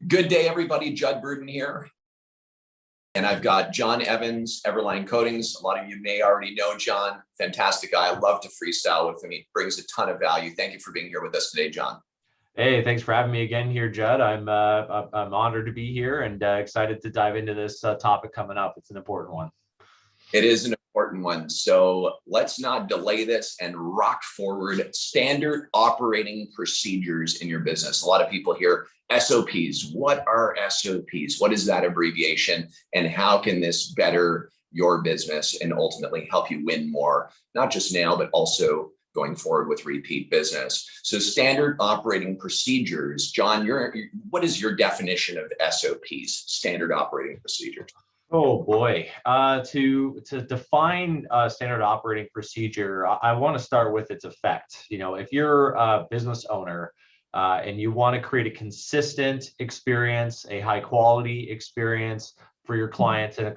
Good day, everybody. Judd Burdon here. And I've got John Evans, Everline Coatings. A lot of you may already know John. Fantastic guy. I love to freestyle with him. He brings a ton of value. Thank you for being here with us today, John. Hey, thanks for having me again here, Judd. I'm honored to be here and excited to dive into this topic coming up. It's an important one. It is an important one. So let's not delay this and rock forward. Standard operating procedures in your business. A lot of people hear SOPs. What are SOPs? What is that abbreviation? And how can this better your business and ultimately help you win more, not just now, but also going forward with repeat business? So standard operating procedures, John, what is your definition of SOPs, standard operating procedures? Oh boy, to define a standard operating procedure, I want to start with its effect. You know, if you're a business owner and you want to create a consistent experience, a high quality experience for your clients, and a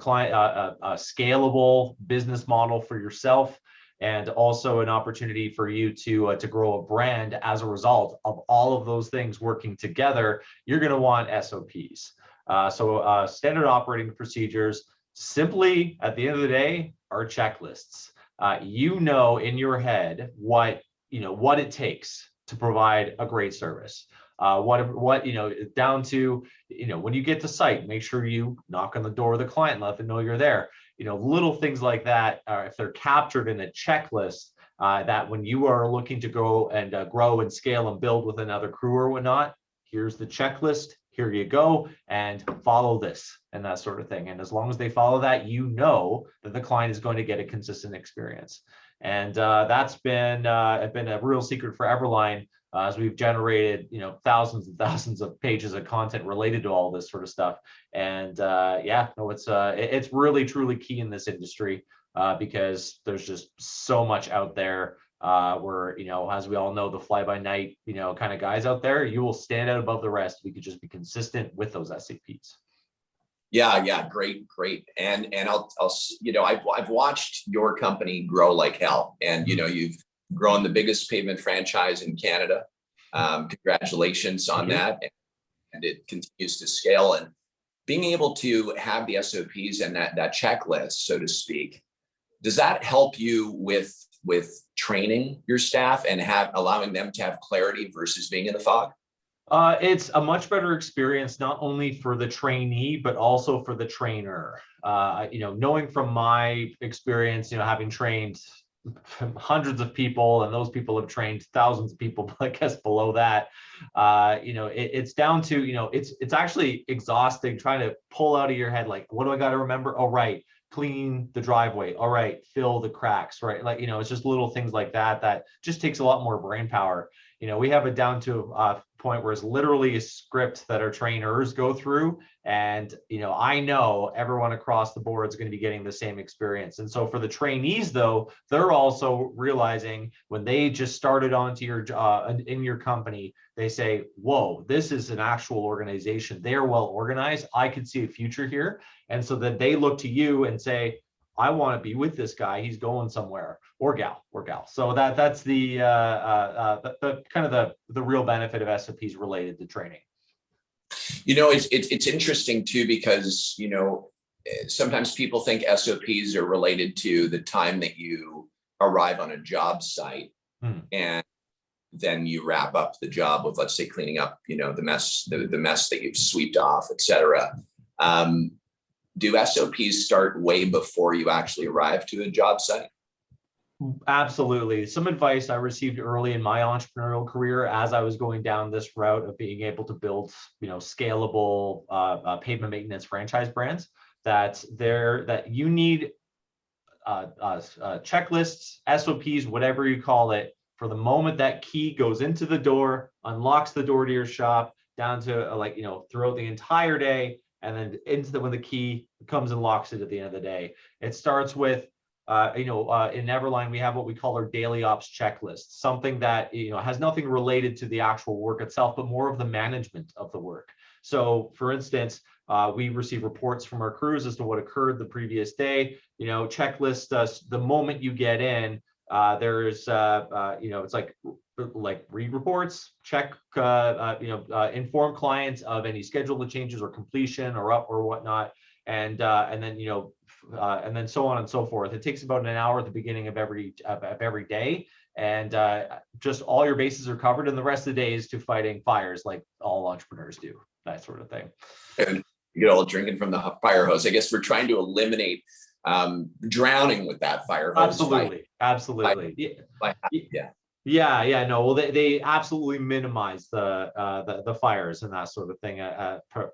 scalable business model for yourself, and also an opportunity for you to grow a brand as a result of all of those things working together, you're going to want SOPs. So standard operating procedures, simply at the end of the day, are checklists. You know in your head what it takes to provide a great service. Down to when you get to site, make sure you knock on the door of the client and let them know you're there. Little things like that, if they're captured in a checklist, that when you are looking to go and grow and scale and build with another crew or whatnot, here's the checklist. Here you go, and follow this and that sort of thing. And as long as they follow that, you know that the client is going to get a consistent experience. And that's been a real secret for Everline as we've generated thousands and thousands of pages of content related to all this sort of stuff. And it's really truly key in this industry because there's just so much out there. Where, as we all know, the fly by night, kind of guys out there, you will stand out above the rest. We could just be consistent with those SOPs. Yeah, great. And I've watched your company grow like hell, and you've grown the biggest pavement franchise in Canada. Congratulations on that, and it continues to scale. And being able to have the SOPs and that checklist, so to speak, does that help you with training your staff and allowing them to have clarity versus being in the fog? It's a much better experience, not only for the trainee, but also for the trainer. Knowing from my experience, having trained hundreds of people, and those people have trained thousands of people, I guess below that, it's down to, it's actually exhausting trying to pull out of your head, like, what do I got to remember? Oh, right. Clean the driveway. All right, fill the cracks, right? Like, it's just little things like that just takes a lot more brain power. We have it down to a point where it's literally a script that our trainers go through. And, I know everyone across the board is going to be getting the same experience. And so for the trainees, though, they're also realizing when they just started onto your in your company, they say, whoa, this is an actual organization. They're well organized. I can see a future here. And so that they look to you and say, I want to be with this guy. He's going somewhere, or gal. So that's the kind of the real benefit of SOPs related to training. It's interesting too, because sometimes people think SOPs are related to the time that you arrive on a job site, and then you wrap up the job with, let's say, cleaning up the mess that you've swept off, etc. Do SOPs start way before you actually arrive to a job site? Absolutely. Some advice I received early in my entrepreneurial career as I was going down this route of being able to build, scalable pavement maintenance franchise brands, that you need checklists, SOPs, whatever you call it, for the moment that key goes into the door, unlocks the door to your shop, down to throughout the entire day, and then when the key comes and locks it at the end of the day. It starts with, in Everline, we have what we call our daily ops checklist, something that, has nothing related to the actual work itself, but more of the management of the work. So for instance, we receive reports from our crews as to what occurred the previous day. Checklist, the moment you get in, there's, it's like like read reports, check, inform clients of any schedule changes or completion or up or whatnot, and then and then so on and so forth. It takes about an hour at the beginning of every day, and just all your bases are covered, and the rest of the day is to fighting fires like all entrepreneurs do, that sort of thing. And you get all drinking from the fire hose. I guess we're trying to eliminate drowning with that fire hose. Absolutely. Yeah. No, well, they absolutely minimize the fires and that sort of thing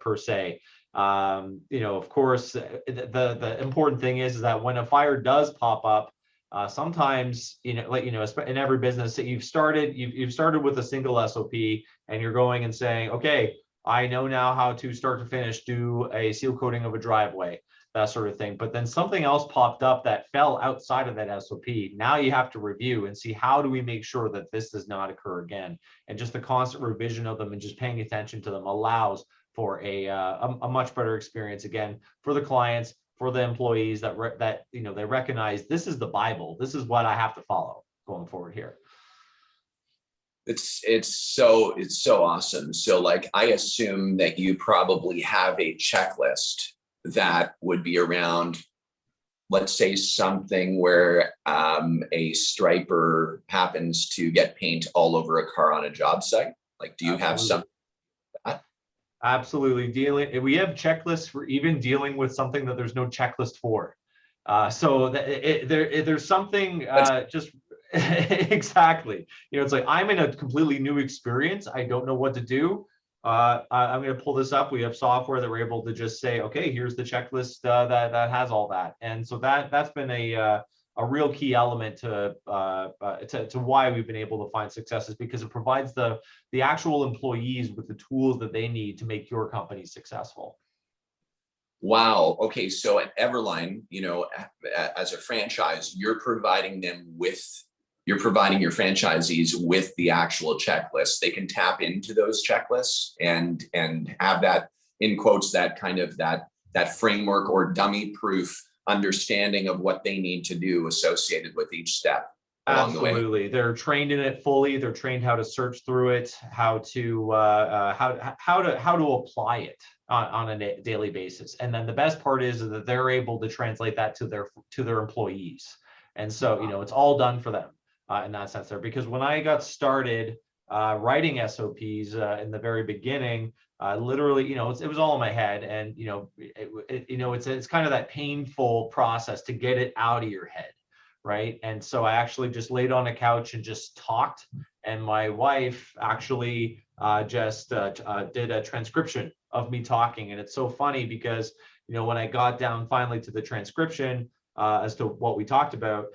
per se. Of course, the important thing is that when a fire does pop up, sometimes, in every business that you've started with a single SOP, and you're going and saying, okay, I know now how to start to finish do a seal coating of a driveway, that sort of thing. But then something else popped up that fell outside of that SOP. Now you have to review and see, how do we make sure that this does not occur again? And just the constant revision of them and just paying attention to them allows for a much better experience, again, for the clients, for the employees, that they recognize this is the Bible. This is what I have to follow going forward here. It's so awesome. So like, I assume that you probably have a checklist that would be around, let's say, something where a striper happens to get paint all over a car on a job site. Like, do you have some? Absolutely. We have checklists for even dealing with something that there's no checklist for. So there's something just exactly. It's like, I'm in a completely new experience. I don't know what to do. I'm going to pull this up. We have software that we're able to just say, okay, here's the checklist that has all that. And so that's been a real key element to why we've been able to find successes, because it provides the actual employees with the tools that they need to make your company successful. Wow. Okay. So at Everline, as a franchise, you're providing your franchisees with the actual checklist. They can tap into those checklists and have that, in quotes, that kind of that framework or dummy proof understanding of what they need to do associated with each step along the way. Absolutely. They're trained in it fully. They're trained how to search through it, how to apply it on a daily basis. And then the best part is that they're able to translate that to their employees. And so, it's all done for them in that sense there. Because when I got started writing SOPs in the very beginning, literally, it was all in my head, and it's kind of that painful process to get it out of your head, right? And so I actually just laid on a couch and just talked, and my wife actually just did a transcription of me talking. And it's so funny because when I got down finally to the transcription as to what we talked about,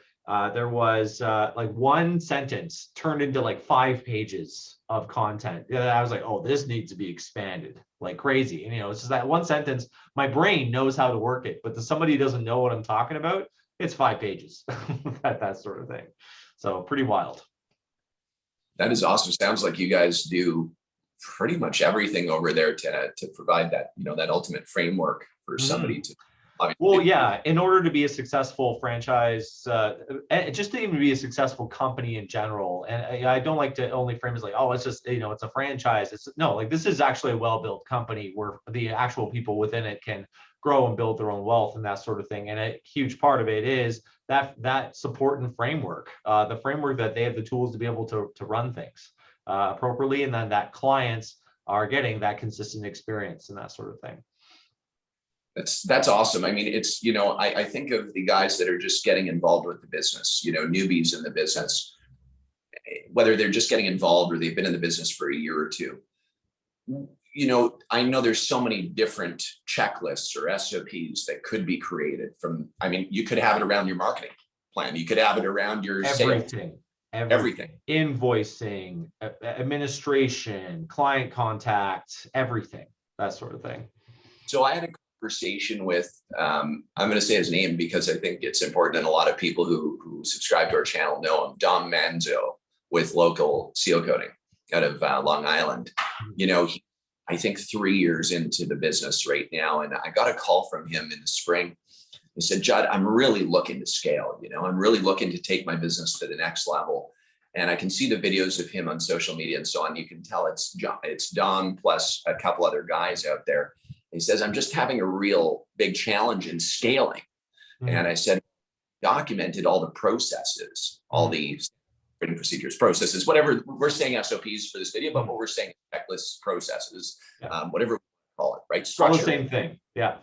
there was like one sentence turned into like 5 pages of content. I was like, oh, this needs to be expanded like crazy. And it's just that one sentence. My brain knows how to work it, but somebody who doesn't know what I'm talking about, it's 5 pages. that sort of thing. So pretty wild. That is awesome. Sounds like you guys do pretty much everything over there to provide that, that ultimate framework for somebody to. Well, yeah, in order to be a successful franchise, just to even be a successful company in general. And I don't like to only frame it as like, oh, it's just, it's a franchise. This is actually a well-built company where the actual people within it can grow and build their own wealth and that sort of thing. And a huge part of it is that support and framework, the framework that they have the tools to be able to run things appropriately. And then that clients are getting that consistent experience and that sort of thing. That's awesome. I mean, it's, I think of the guys that are just getting involved with the business, newbies in the business, whether they're just getting involved or they've been in the business for a year or two. I know there's so many different checklists or SOPs that could be created from, you could have it around your marketing plan. You could have it around your everything. Invoicing, administration, client contact, everything, that sort of thing. So I had a conversation with, I'm going to say his name because I think it's important, and a lot of people who subscribe to our channel know him, Dom Manzo with local Sealcoating out of Long Island. I think 3 years into the business right now, and I got a call from him in the spring. He said, Judd, I'm really looking to scale. I'm really looking to take my business to the next level. And I can see the videos of him on social media and so on. You can tell it's Dom plus a couple other guys out there. He says, I'm just having a real big challenge in scaling. And I said, documented all the processes, all the written procedures, processes, whatever we're saying SOPs for this video, but what we're saying checklists, processes, whatever we call it, right? Structure. All the same thing. Yeah.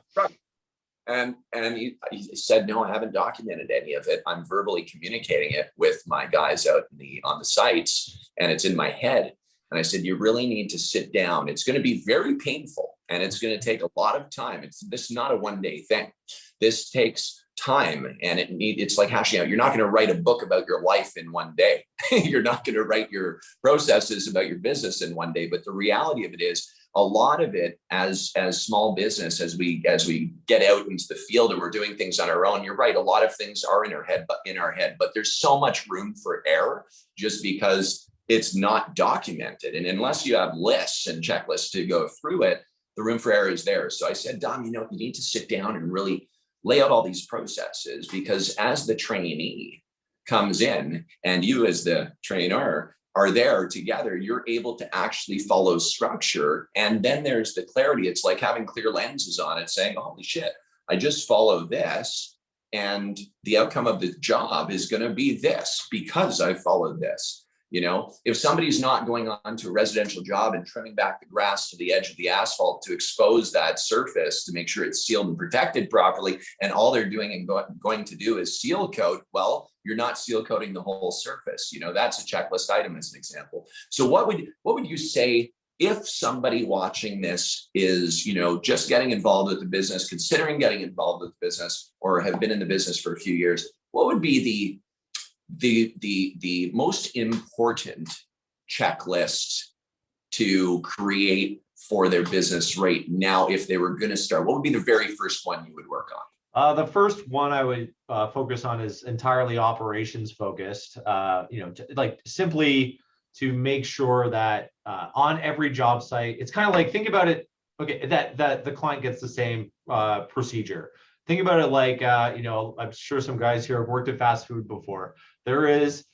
And he said, no, I haven't documented any of it. I'm verbally communicating it with my guys out on the sites, and it's in my head. And I said, you really need to sit down. It's going to be very painful, and it's going to take a lot of time. This is not a one-day thing. This takes time, and it's like hashing out. You're not going to write a book about your life in one day. You're not going to write your processes about your business in one day. But the reality of it is, a lot of it as small business, as we get out into the field and we're doing things on our own, you're right, a lot of things are in our head, but there's so much room for error just because it's not documented. And unless you have lists and checklists to go through it, the room for error is there. So I said, Dom, you need to sit down and really lay out all these processes, because as the trainee comes in and you as the trainer are there together, you're able to actually follow structure. And then there's the clarity. It's like having clear lenses on it saying, holy shit, I just follow this, and the outcome of the job is going to be this because I followed this. If somebody's not going on to a residential job and trimming back the grass to the edge of the asphalt to expose that surface to make sure it's sealed and protected properly, and all they're doing and going to do is seal coat, well, you're not seal coating the whole surface. That's a checklist item as an example. So what would you say if somebody watching this is, just getting involved with the business, considering getting involved with the business, or have been in the business for a few years? What would be the most important checklist to create for their business right now if they were going to start? What would be the very first one you would work on? The first one I would focus on is entirely operations focused. Simply to make sure that on every job site, it's kind of like, think about it. Okay, that the client gets the same procedure. Think about it like, I'm sure some guys here have worked at fast food before. There is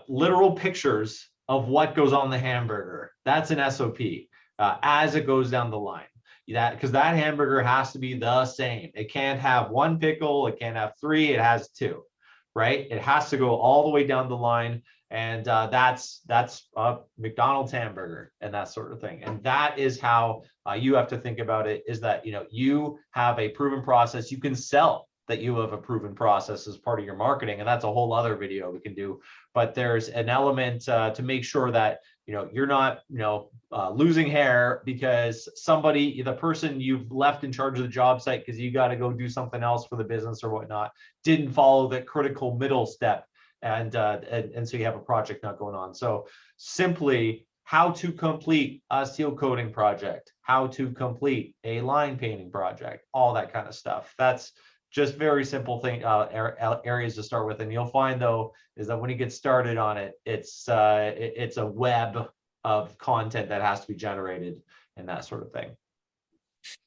literal pictures of what goes on the hamburger. That's an SOP as it goes down the line. Because that hamburger has to be the same. It can't have one pickle. It can't have three. It has two, right? It has to go all the way down the line. And that's a McDonald's hamburger and that sort of thing. And that is how you have to think about it, is that, you have a proven process. You can sell that you have a proven process as part of your marketing. And that's a whole other video we can do. But there's an element to make sure that, you're not, losing hair because the person you've left in charge of the job site because you got to go do something else for the business or whatnot, didn't follow that critical middle step. And so you have a project not going on. So simply how to complete a seal coating project, how to complete a line painting project, all that kind of stuff. That's just very simple areas to start with. And you'll find though, is that when you get started on it, it's a web of content that has to be generated and that sort of thing.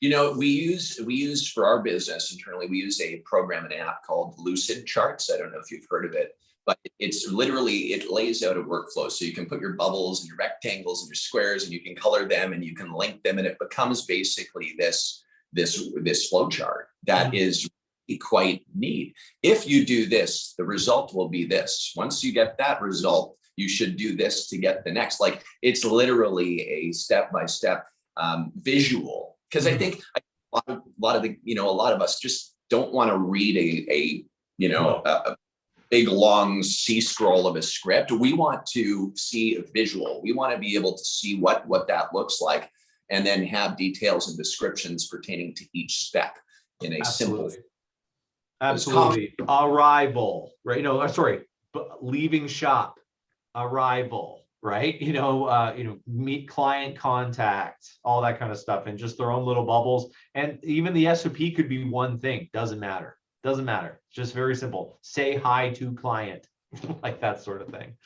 We use for our business internally, we use a program, an app called Lucid Charts. I don't know if you've heard of it, but it lays out a workflow. So you can put your bubbles and your rectangles and your squares, and you can color them and you can link them, and it becomes basically this flow chart that is quite neat. If you do this, the result will be this. Once you get that result, you should do this to get the next. Like, it's literally a step-by-step visual. Because I think a lot of us just don't want to read a big long C scroll of a script. We want to see a visual. We want to be able to see what that looks like, and then have details and descriptions pertaining to each step in a simple. Absolutely. Arrival, right? Leaving shop, arrival, right? Meet client contact, all that kind of stuff, and just their own little bubbles. And even the SOP could be one thing. Doesn't matter. Just very simple. Say hi to client, like that sort of thing.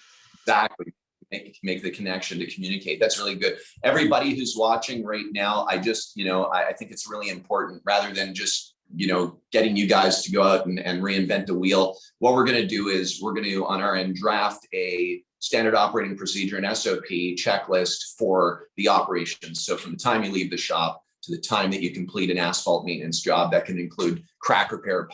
Exactly. Make the connection to communicate. That's really good. Everybody who's watching right now, I think it's really important, rather than just getting you guys to go out and reinvent the wheel. What we're going to do is we're going to, on our end, draft a standard operating procedure, an SOP checklist for the operations. So from the time you leave the shop to the time that you complete an asphalt maintenance job, that can include crack repair,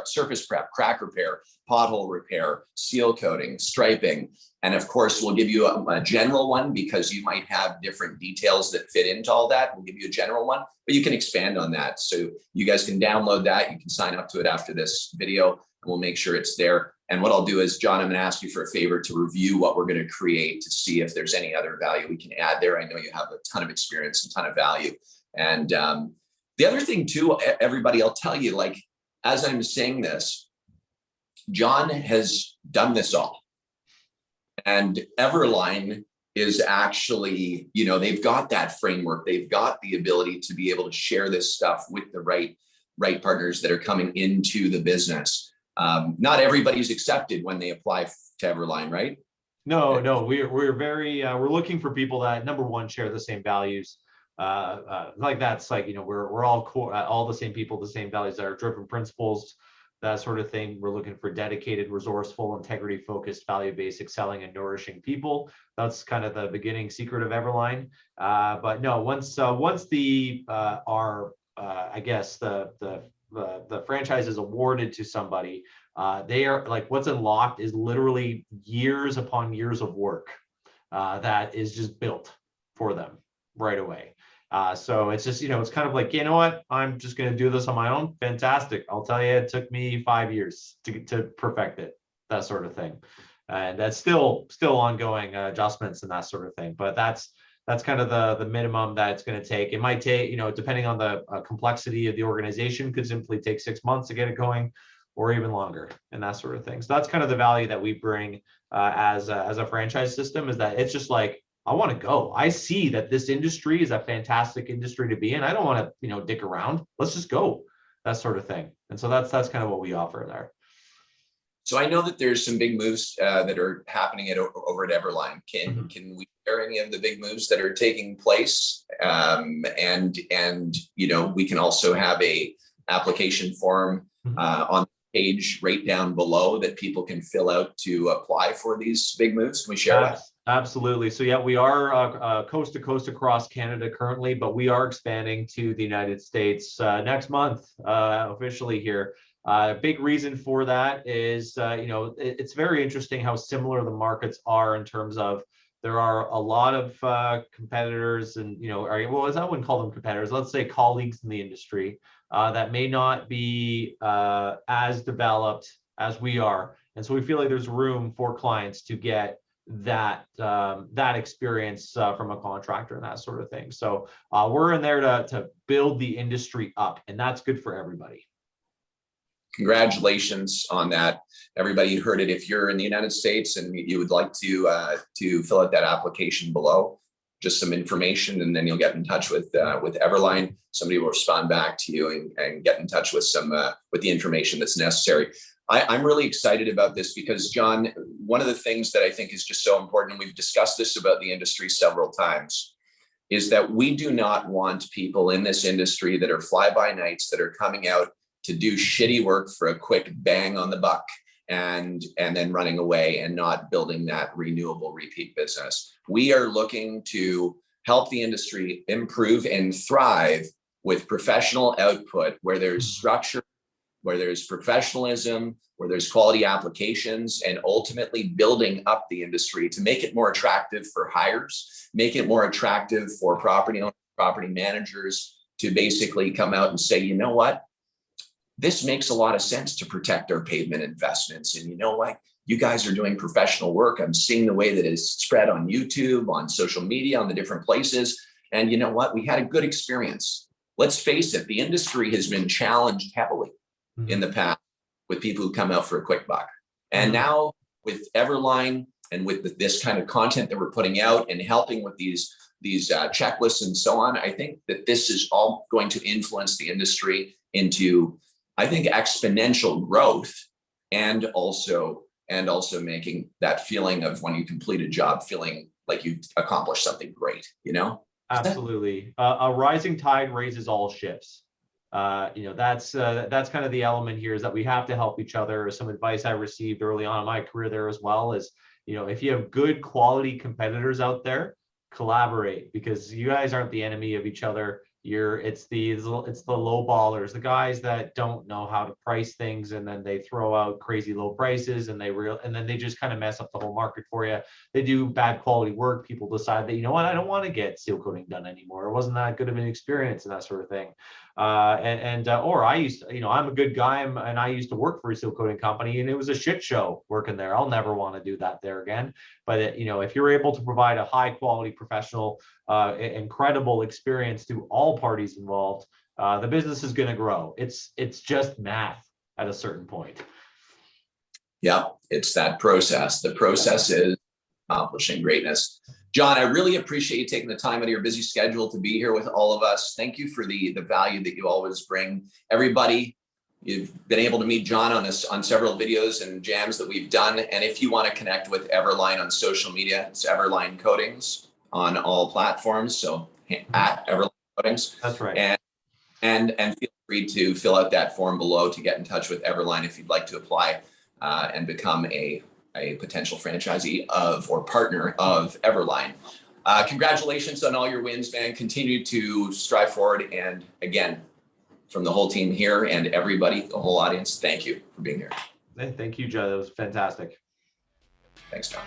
surface prep, crack repair, pothole repair, seal coating, striping. And of course, we'll give you a general one because you might have different details that fit into all that. We'll give you a general one, but you can expand on that. So you guys can download that. You can sign up to it after this video, and we'll make sure it's there. And what I'll do is, John, I'm going to ask you for a favor to review what we're going to create to see if there's any other value we can add there. I know you have a ton of experience, a ton of value. And the other thing too, everybody, I'll tell you, like, as I'm saying this, John has done this all. And Everline is actually, you know, they've got that framework. They've got the ability to be able to share this stuff with the right partners that are coming into the business. Not everybody's accepted when they apply to Everline, right? No, we're very, we're looking for people that, number one, share the same values. Like that's like, you know, we're all the same people, the same values, that are driven principles, that sort of thing. We're looking for dedicated, resourceful, integrity focused, value-based, excelling and nourishing people. That's kind of the beginning secret of Everline. But no, once the I guess the franchise is awarded to somebody, they are like, what's unlocked is literally years upon years of work that is just built for them right away. So it's just, you know, it's kind of like, you know what, I'm just going to do this on my own. Fantastic. I'll tell you, it took me 5 years to perfect it, that sort of thing. And that's still ongoing adjustments and that sort of thing. But that's kind of the minimum that it's going to take. It might take, you know, depending on the complexity of the organization, could simply take 6 months to get it going, or even longer, and that sort of thing. So that's kind of the value that we bring as a franchise system, is that it's just like, I want to go. I see that this industry is a fantastic industry to be in. I don't want to, you know, dick around. Let's just go, that sort of thing. And so that's kind of what we offer there. So I know that there's some big moves that are happening over at Everline. Can we share any of the big moves that are taking place? And you know, we can also have a application form on the page right down below that people can fill out to apply for these big moves. Can we share that? Absolutely. So yeah, we are coast to coast across Canada currently, but we are expanding to the United States next month officially here. Big reason for that is, you know, it's very interesting how similar the markets are in terms of, there are a lot of competitors and, you know, I wouldn't call them competitors, let's say colleagues in the industry that may not be as developed as we are. And so we feel like there's room for clients to get that experience from a contractor and that sort of thing. So we're in there to build the industry up, and that's good for everybody. Congratulations on that. Everybody heard it. If you're in the United States and you would like to fill out that application below, just some information, and then you'll get in touch with Everline. Somebody will respond back to you and get in touch with with the information that's necessary. I'm really excited about this because, John, one of the things that I think is just so important, and we've discussed this about the industry several times, is that we do not want people in this industry that are fly-by-nights, that are coming out to do shitty work for a quick bang on the buck and then running away and not building that renewable repeat business. We are looking to help the industry improve and thrive with professional output, where there's structure, where there's professionalism, where there's quality applications, and ultimately building up the industry to make it more attractive for hires, make it more attractive for property owners, property managers to basically come out and say, you know what? This makes a lot of sense to protect our pavement investments. And you know what? You guys are doing professional work. I'm seeing the way that it's spread on YouTube, on social media, on the different places. And you know what? We had a good experience. Let's face it, the industry has been challenged heavily in the past with people who come out for a quick buck. And now with Everline and with this kind of content that we're putting out and helping with these checklists and so on, I think that this is all going to influence the industry into, I think, exponential growth, and also making that feeling of when you complete a job, feeling like you accomplished something great, you know? Absolutely. A rising tide raises all ships. You know, that's kind of the element here, is that we have to help each other. Some advice I received early on in my career there as well is you know, if you have good quality competitors out there, collaborate, because you guys aren't the enemy of each other. It's the low ballers, the guys that don't know how to price things, and then they throw out crazy low prices, and then they just kind of mess up the whole market for you. They do bad quality work. People decide that, you know what, I don't want to get seal coating done anymore. It wasn't that good of an experience, and that sort of thing. Or I used to, you know, I'm a good guy, and I used to work for a seal coating company, and it was a shit show working there. I'll never want to do that there again. But you know, if you're able to provide a high quality professional, incredible experience to all parties involved, the business is going to grow. It's just math at a certain point. Yeah, it's that process. The process is accomplishing greatness. John, I really appreciate you taking the time out of your busy schedule to be here with all of us. Thank you for the value that you always bring. Everybody, you've been able to meet John on several videos and jams that we've done. And if you want to connect with Everline on social media, it's Everline Coatings on all platforms. So at Everline Coatings. That's right. And feel free to fill out that form below to get in touch with Everline if you'd like to apply and become a potential franchisee of or partner of Everline. Congratulations on all your wins, man. Continue to strive forward. And again, from the whole team here and everybody, the whole audience, thank you for being here. Thank you, Judd. That was fantastic. Thanks, John.